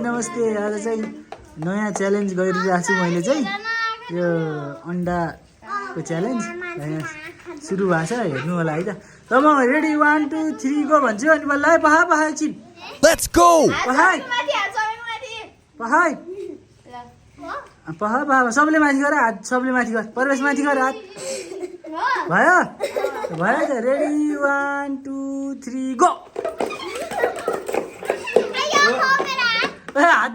नमस्ते। आज चाहिँ नयाँ च्यालेन्ज गरिरहेको छु मैले चाहिँ यो अन्डाको च्यालेन्ज सुरु भएको छ हेर्नु होला है त। ल म रेडी 1 2 3 गो भन्छु अनि बल्ल है पहा पहा एकछिन लेट्स गो पहाइ पहाइ पहा पहा सबले माथि गर हात सबले माथि गर परवेश माथि गर हात भयो भयो त रेडी 1 2 3 गो हात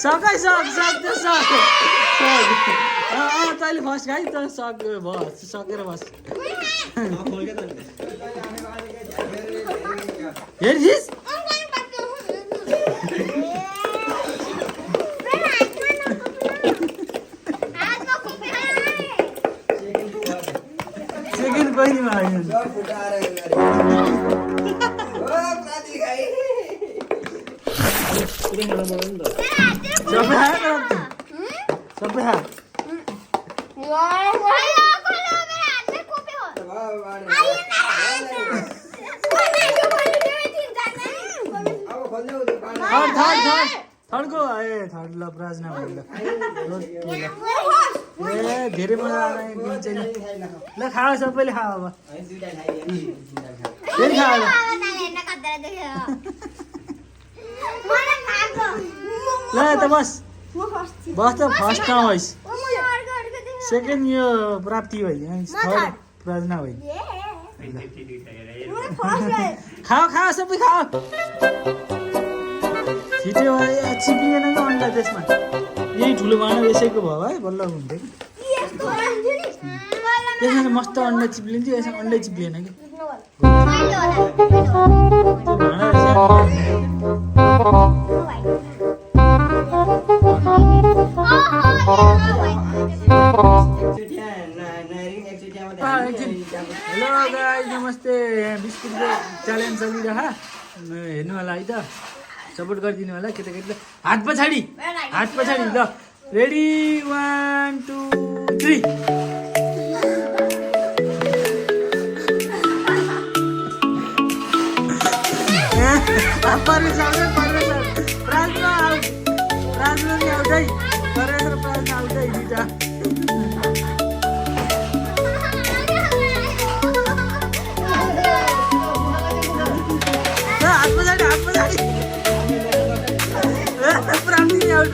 सकै सक्छ तैँले फर्स्ट खाइ त बस सकेर बस हेर्छिस् सेकेन्ड बहिनीमा होइन सबै थर्डको थर्ड ल प्राजना भयो ल धेरै मजा आएर ल खाओ सबैले खाओ अब फेरि खाओ ल त बस बस त फर्स्ट ठाउँ होइस् सेकेन्ड यो प्राप्ति भयो थर्ड प्राजना भयो खाओ खाओ सबै खाओ छिटो चिप्लिएन कि अन्डा त्यसमा यही ठुलो भाँडा यसैको भयो है बल्ल हुन्थ्यो कि त्यसमा चाहिँ मस्त अन्डा चिप्लिन्थ्यो यसमा अन्डै चिप्लिएन कि हेलो गाइस नमस्ते। बिस्कुटको च्यालेन्ज चलिरह हेर्नु होला है त सपोर्ट गरिदिनु होला केटाकेटीले हात पछाडि ल रेडी 1 2 3 हात पछाडि प्राप्ति आउट